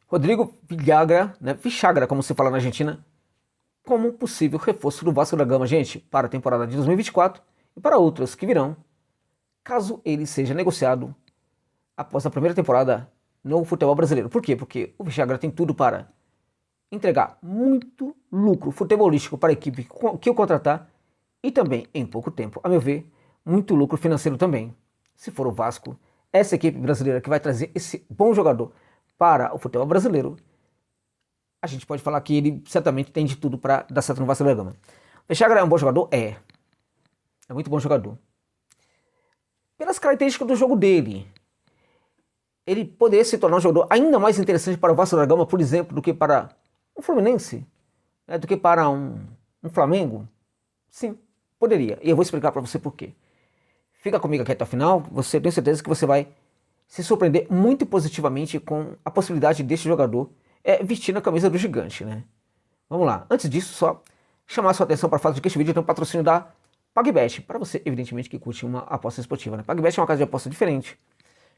Rodrigo Villagra, né, Villagra, como se fala na Argentina, como possível reforço do Vasco da Gama, gente, para a temporada de 2024 e para outras que virão, caso ele seja negociado após a primeira temporada no futebol brasileiro. Por quê? Porque o Villagra tem tudo para entregar muito lucro futebolístico para a equipe que o contratar e também, em pouco tempo, a meu ver, muito lucro financeiro também. Se for o Vasco, essa equipe brasileira que vai trazer esse bom jogador para o futebol brasileiro, a gente pode falar que ele certamente tem de tudo para dar certo no Vasco da Gama. O Villagra é um bom jogador? É muito bom jogador. Pelas características do jogo dele, ele poderia se tornar um jogador ainda mais interessante para o Vasco da Gama, por exemplo, do que para um Fluminense, né, do que para um Flamengo? Sim, poderia. E eu vou explicar para você por quê. Fica comigo aqui até o final, você tem certeza que você vai se surpreender muito positivamente com a possibilidade deste jogador vestir a camisa do gigante, né? Vamos lá. Antes disso, só chamar a sua atenção para o fato de que este vídeo tem um patrocínio da PagBet, para você, evidentemente, que curte uma aposta esportiva, né? PagBet é uma casa de aposta diferente.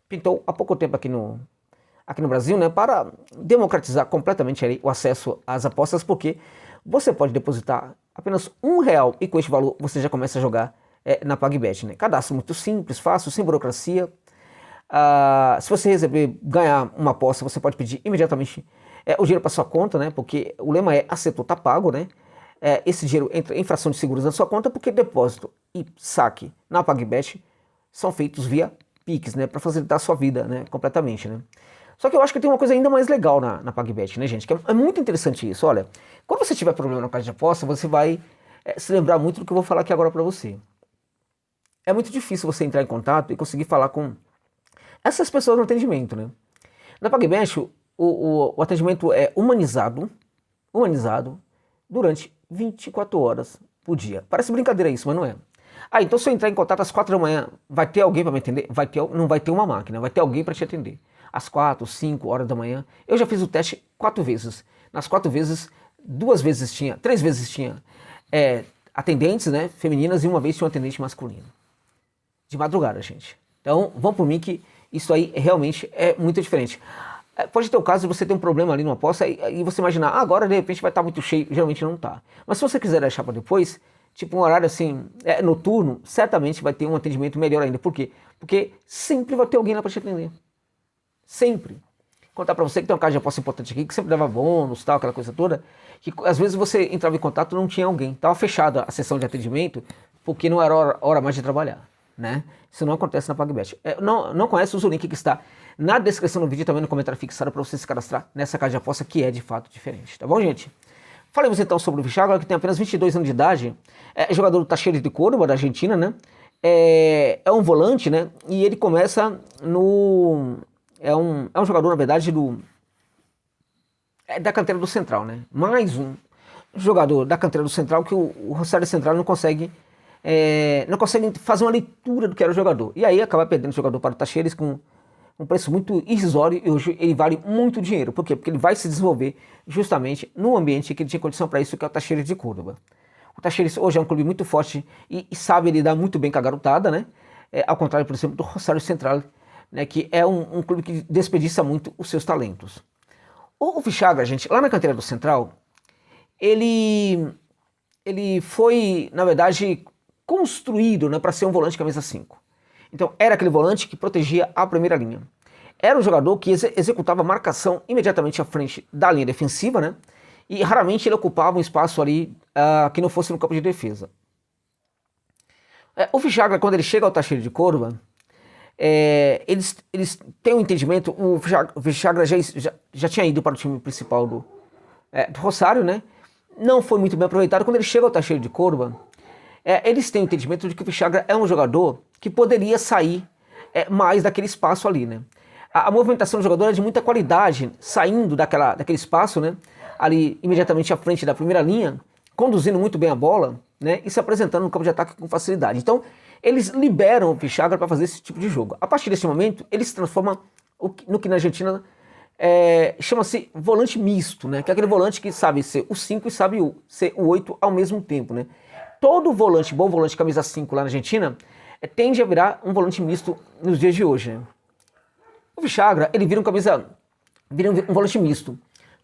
Pintou há pouco tempo aqui no Brasil, né, para democratizar completamente aí o acesso às apostas, porque você pode depositar apenas R$ 1 e com este valor você já começa a jogar na PagBet, né? Cadastro muito simples, fácil, sem burocracia. Se você ganhar uma aposta, você pode pedir imediatamente o dinheiro para sua conta, né? Porque o lema é acertou, tá pago, né? Esse dinheiro entra em fração de seguros na sua conta, porque depósito e saque na PagBet são feitos via Pix, né? Para facilitar a sua vida, né? Completamente, né? Só que eu acho que tem uma coisa ainda mais legal na PagBet, né, gente? Que é muito interessante isso. Olha, quando você tiver problema na casa de aposta, você vai se lembrar muito do que eu vou falar aqui agora para você. É muito difícil você entrar em contato e conseguir falar com essas pessoas no atendimento, né? Na PagBet, o atendimento é humanizado durante 24 horas por dia. Parece brincadeira isso, mas não é. Então se eu entrar em contato às 4 da manhã, vai ter alguém para me atender? Não vai ter uma máquina, vai ter alguém para te atender. Às 4, 5 horas da manhã. Eu já fiz o teste 4 vezes. Nas 4 vezes, 3 vezes tinha atendentes, né, femininas, e uma vez tinha um atendente masculino. De madrugada, gente. Então, vão por mim que isso aí realmente é muito diferente. Pode ter o caso de você ter um problema ali numa aposta e você imaginar, agora de repente vai estar muito cheio. Geralmente não está. Mas se você quiser deixar para depois, tipo um horário assim, noturno, certamente vai ter um atendimento melhor ainda. Por quê? Porque sempre vai ter alguém lá para te atender. Sempre. Vou contar para você que tem uma casa de aposta importante aqui, que sempre dava bônus, tal, aquela coisa toda, que às vezes você entrava em contato e não tinha alguém. Estava fechada a sessão de atendimento porque não era hora mais de trabalhar, né? Isso não acontece na PagBet. Não conhece, usa o link que está na descrição do vídeo e também no comentário fixado para você se cadastrar nessa casa de aposta que é de fato diferente, tá bom, gente? Falemos então sobre o Villagra, que tem apenas 22 anos de idade, jogador do Talleres de Córdoba, da Argentina, né? É um volante, né? E ele começa no... É um jogador, na verdade, da canteira do Central, né? Mais um jogador da canteira do Central que o Rosário Central não consegue fazer uma leitura do que era o jogador. E aí acaba perdendo o jogador para o Talleres com um preço muito irrisório, e hoje ele vale muito dinheiro. Por quê? Porque ele vai se desenvolver justamente no ambiente que ele tinha condição para isso, que é o Talleres de Córdoba. O Talleres hoje é um clube muito forte e sabe lidar muito bem com a garotada, né? Ao contrário, por exemplo, do Rosário Central, né, que é um clube que desperdiça muito os seus talentos. O Villagra, gente, lá na canteira do Central, ele foi, na verdade, construído, né, para ser um volante camisa 5. Então, era aquele volante que protegia a primeira linha. Era um jogador que executava marcação imediatamente à frente da linha defensiva, né? E raramente ele ocupava um espaço ali que não fosse no campo de defesa. O Villagra, quando ele chega ao Talleres de Córdoba, eles têm um entendimento. O Villagra já tinha ido para o time principal do Rosário, né? Não foi muito bem aproveitado. Quando ele chega ao Talleres de Córdoba, eles têm o entendimento de que o Villagra é um jogador que poderia sair mais daquele espaço ali, né? A movimentação do jogador é de muita qualidade, saindo daquele espaço, né? Ali imediatamente à frente da primeira linha, conduzindo muito bem a bola, né? E se apresentando no campo de ataque com facilidade. Então, eles liberam o Villagra para fazer esse tipo de jogo. A partir desse momento, ele se transforma no que na Argentina chama-se volante misto, né? Que é aquele volante que sabe ser o 5 e sabe ser o 8 ao mesmo tempo, né? Todo volante, bom volante camisa 5 lá na Argentina, tende a virar um volante misto nos dias de hoje, né? O Villagra, ele vira um camisa vira um volante misto.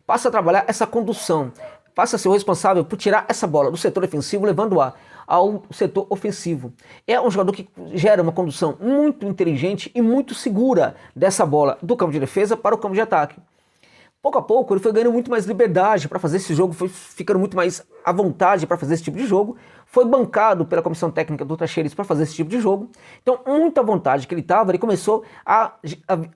Passa a trabalhar essa condução, passa a ser o responsável por tirar essa bola do setor defensivo, levando-a ao setor ofensivo. É um jogador que gera uma condução muito inteligente e muito segura dessa bola do campo de defesa para o campo de ataque. Pouco a pouco ele foi ganhando muito mais liberdade para fazer esse jogo, foi ficando muito mais à vontade para fazer esse tipo de jogo, foi bancado pela comissão técnica do Tacheres para fazer esse tipo de jogo. Então, muita vontade que ele estava, ele começou a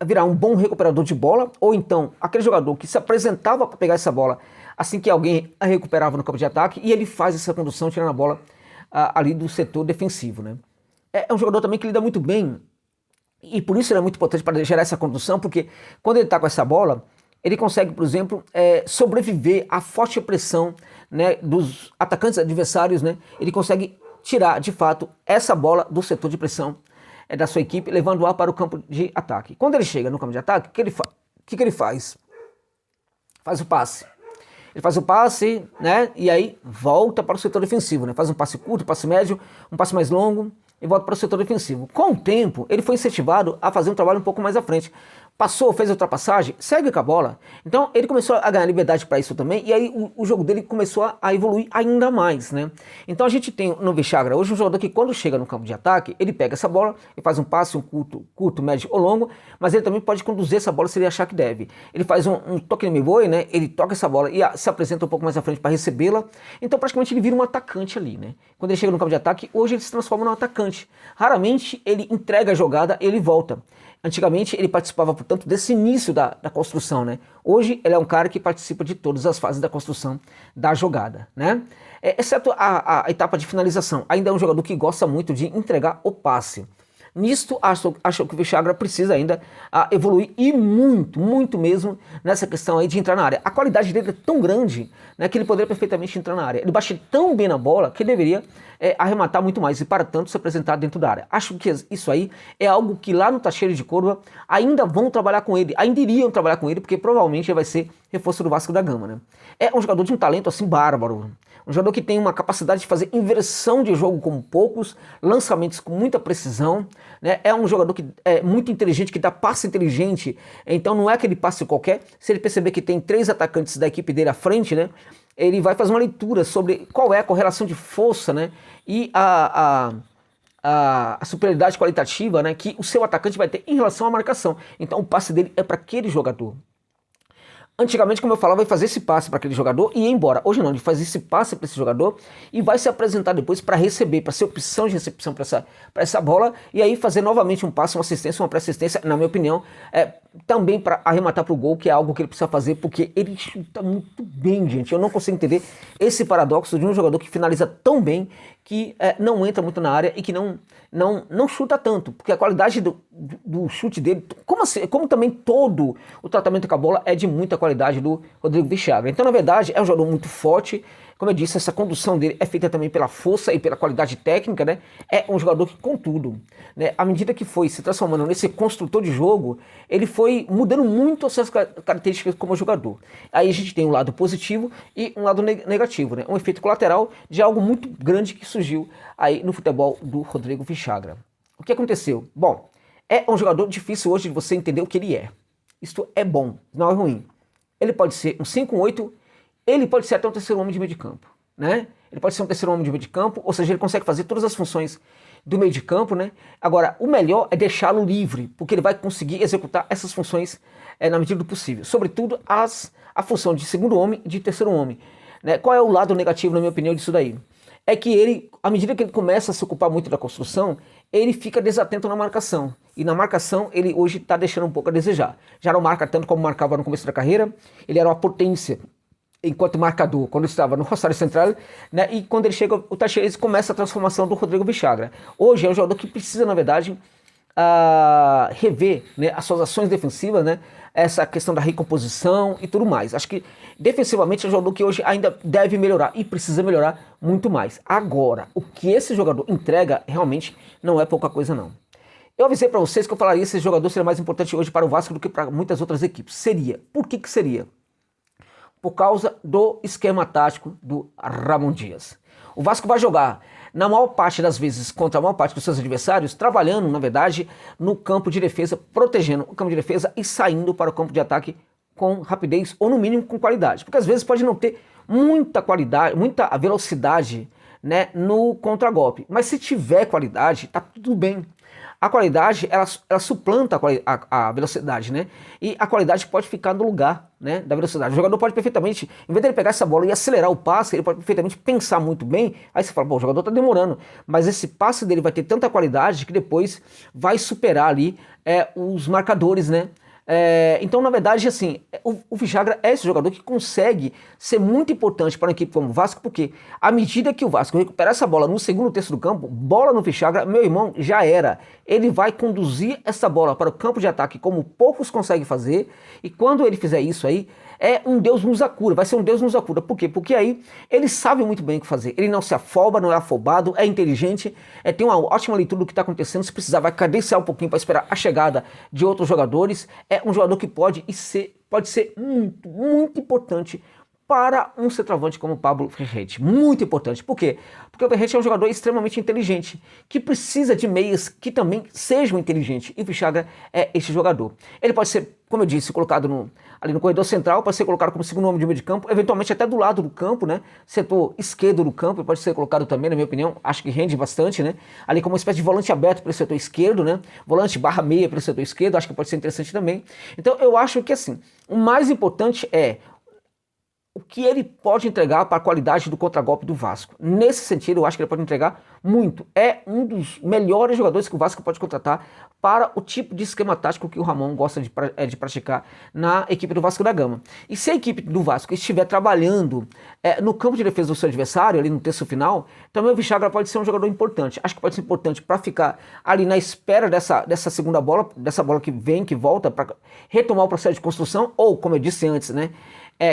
virar um bom recuperador de bola, ou então aquele jogador que se apresentava para pegar essa bola assim que alguém a recuperava no campo de ataque, e ele faz essa condução tirando a bola ali do setor defensivo, né? É um jogador também que lida muito bem, e por isso ele é muito importante para gerar essa condução, porque quando ele está com essa bola, ele consegue, por exemplo, sobreviver à forte pressão, né, dos atacantes adversários, né? Ele consegue tirar, de fato, essa bola do setor de pressão da sua equipe, levando-a para o campo de ataque. Quando ele chega no campo de ataque, o que ele faz? Faz o passe. Ele faz o passe, né, e aí volta para o setor defensivo, né? Faz um passe curto, um passe médio, um passe mais longo e volta para o setor defensivo. Com o tempo, ele foi incentivado a fazer um trabalho um pouco mais à frente. Passou, fez a ultrapassagem, segue com a bola. Então ele começou a ganhar liberdade para isso também, e aí o jogo dele começou a evoluir ainda mais, né? Então a gente tem no Vichagra hoje um jogador que quando chega no campo de ataque, ele pega essa bola e faz um passe, um curto, médio ou longo, mas ele também pode conduzir essa bola se ele achar que deve. Ele faz um toque no meio, né? Ele toca essa bola e se apresenta um pouco mais à frente para recebê-la. Então praticamente ele vira um atacante ali, né? Quando ele chega no campo de ataque, hoje ele se transforma num atacante. Raramente ele entrega a jogada, ele volta. Antigamente ele participava, portanto, desse início da construção, né? Hoje ele é um cara que participa de todas as fases da construção da jogada, né? Exceto a etapa de finalização. Ainda é um jogador que gosta muito de entregar o passe. Nisto, acho que o Vichagra precisa ainda evoluir e muito mesmo nessa questão aí de entrar na área. A qualidade dele é tão grande, né, que ele poderia perfeitamente entrar na área. Ele bate tão bem na bola que ele deveria arrematar muito mais e, para tanto, se apresentar dentro da área. Acho que isso aí é algo que lá no Tacheiro de Córdoba ainda vão trabalhar com ele, ainda iriam trabalhar com ele, porque provavelmente ele vai ser reforço do Vasco da Gama, né? É um jogador de um talento assim bárbaro. Um jogador que tem uma capacidade de fazer inversão de jogo como poucos, lançamentos com muita precisão, né? É um jogador que é muito inteligente, que dá passe inteligente, então não é aquele passe qualquer. Se ele perceber que tem 3 atacantes da equipe dele à frente, né, ele vai fazer uma leitura sobre qual é a correlação de força, né, e a superioridade qualitativa, né, que o seu atacante vai ter em relação à marcação. Então o passe dele é para aquele jogador. Antigamente, como eu falava, vai fazer esse passe para aquele jogador e ir embora. Hoje não, ele faz esse passe para esse jogador e vai se apresentar depois para receber, para ser opção de recepção para essa bola, e aí fazer novamente um passe, uma assistência, uma pré-assistência, na minha opinião, também para arrematar para o gol, que é algo que ele precisa fazer, porque ele chuta muito bem, gente. Eu não consigo entender esse paradoxo de um jogador que finaliza tão bem, que não entra muito na área e que não chuta tanto, porque a qualidade do chute dele, como também todo o tratamento com a bola é de muita qualidade do Rodrigo Vichagra. Então, na verdade, é um jogador muito forte. Como eu disse, essa condução dele é feita também pela força e pela qualidade técnica, né? É um jogador que, contudo, né, à medida que foi se transformando nesse construtor de jogo, ele foi mudando muito as suas características como jogador. Aí a gente tem um lado positivo e um lado negativo, né? Um efeito colateral de algo muito grande que surgiu aí no futebol do Rodrigo Vichagra. O que aconteceu? Bom, é um jogador difícil hoje de você entender o que ele é. Isto é bom, não é ruim. Ele pode ser um 5-1-8, ele pode ser até um terceiro homem de meio de campo, né? Ele pode ser um terceiro homem de meio de campo, ou seja, ele consegue fazer todas as funções do meio de campo, né? Agora, o melhor é deixá-lo livre, porque ele vai conseguir executar essas funções na medida do possível. Sobretudo a função de segundo homem e de terceiro homem, né? Qual é o lado negativo, na minha opinião, disso daí? É que ele, à medida que ele começa a se ocupar muito da construção, ele fica desatento na marcação. E na marcação, ele hoje está deixando um pouco a desejar. Já não marca tanto como marcava no começo da carreira, ele era uma potência enquanto marcador, quando estava no Rosário Central, né, e quando ele chega, o Tacheres começa a transformação do Rodrigo Vichagra. Hoje é um jogador que precisa, na verdade, rever, né, as suas ações defensivas, né, essa questão da recomposição e tudo mais. Acho que defensivamente é um jogador que hoje ainda deve melhorar e precisa melhorar muito mais. Agora, o que esse jogador entrega realmente não é pouca coisa não. Eu avisei para vocês que eu falaria que esse jogador seria mais importante hoje para o Vasco do que para muitas outras equipes. Seria. Por que seria? Por causa do esquema tático do Ramon Dias. O Vasco vai jogar, na maior parte das vezes, contra a maior parte dos seus adversários, trabalhando, na verdade, no campo de defesa, protegendo o campo de defesa e saindo para o campo de ataque com rapidez ou no mínimo com qualidade. Porque às vezes pode não ter muita qualidade, muita velocidade, né, no contragolpe. Mas se tiver qualidade, tá tudo bem. A qualidade, ela suplanta a velocidade, né? E a qualidade pode ficar no lugar, né, da velocidade. O jogador pode perfeitamente, em vez de ele pegar essa bola e acelerar o passe, ele pode perfeitamente pensar muito bem. Aí você fala, pô, o jogador tá demorando. Mas esse passe dele vai ter tanta qualidade que depois vai superar ali os marcadores, né? Então, na verdade, assim, o Villagra é esse jogador que consegue ser muito importante para uma equipe como o Vasco, porque à medida que o Vasco recuperar essa bola no segundo terço do campo, bola no Villagra, meu irmão, já era. Ele vai conduzir essa bola para o campo de ataque como poucos conseguem fazer, e quando ele fizer isso aí, é um Deus nos acuda, vai ser um Deus nos acuda. Por quê? Porque aí ele sabe muito bem o que fazer. Ele não se afoba, não é afobado, é inteligente, tem uma ótima leitura do que está acontecendo. Se precisar, vai cadenciar um pouquinho para esperar a chegada de outros jogadores. É um jogador que pode ser muito, muito importante para um centroavante como o Pablo Ferretti. Muito importante. Por quê? Porque o Ferretti é um jogador extremamente inteligente, que precisa de meias que também sejam inteligentes. E o Villagra é esse jogador. Ele pode ser, como eu disse, colocado ali no corredor central, pode ser colocado como segundo homem de meio de campo, eventualmente até do lado do campo, né? Setor esquerdo do campo, pode ser colocado também, na minha opinião, acho que rende bastante, né? Ali como uma espécie de volante aberto para o setor esquerdo, né? Volante barra meia para o setor esquerdo, acho que pode ser interessante também. Então eu acho que assim, o mais importante é o que ele pode entregar para a qualidade do contragolpe do Vasco. Nesse sentido, eu acho que ele pode entregar muito. É um dos melhores jogadores que o Vasco pode contratar para o tipo de esquema tático que o Ramon gosta de praticar na equipe do Vasco da Gama. E se a equipe do Vasco estiver trabalhando no campo de defesa do seu adversário, ali no terço final, também o Villagra pode ser um jogador importante. Acho que pode ser importante para ficar ali na espera dessa segunda bola, dessa bola que vem, que volta, para retomar o processo de construção, ou, como eu disse antes, né?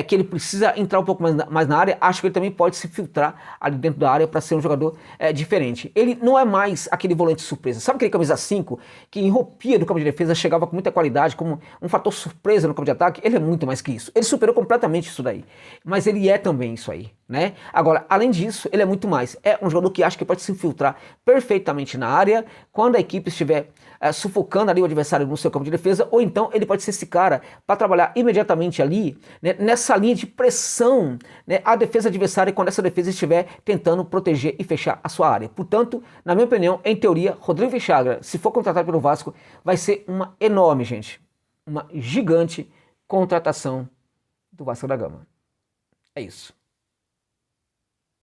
Que ele precisa entrar um pouco mais na área, acho que ele também pode se filtrar ali dentro da área para ser um jogador diferente. Ele não é mais aquele volante surpresa. Sabe aquele camisa 5 que enrompia do campo de defesa, chegava com muita qualidade, como um fator surpresa no campo de ataque? Ele é muito mais que isso. Ele superou completamente isso daí. Mas ele é também isso aí, né? Agora, além disso, ele é muito mais. É um jogador que acho que pode se infiltrar perfeitamente na área quando a equipe estiver sufocando ali o adversário no seu campo de defesa, ou então ele pode ser esse cara para trabalhar imediatamente ali, né, nessa linha de pressão, né, a defesa adversária quando essa defesa estiver tentando proteger e fechar a sua área. Portanto, na minha opinião, em teoria, Rodrigo Villagra, se for contratado pelo Vasco, vai ser uma enorme, gente, uma gigante contratação do Vasco da Gama. É isso.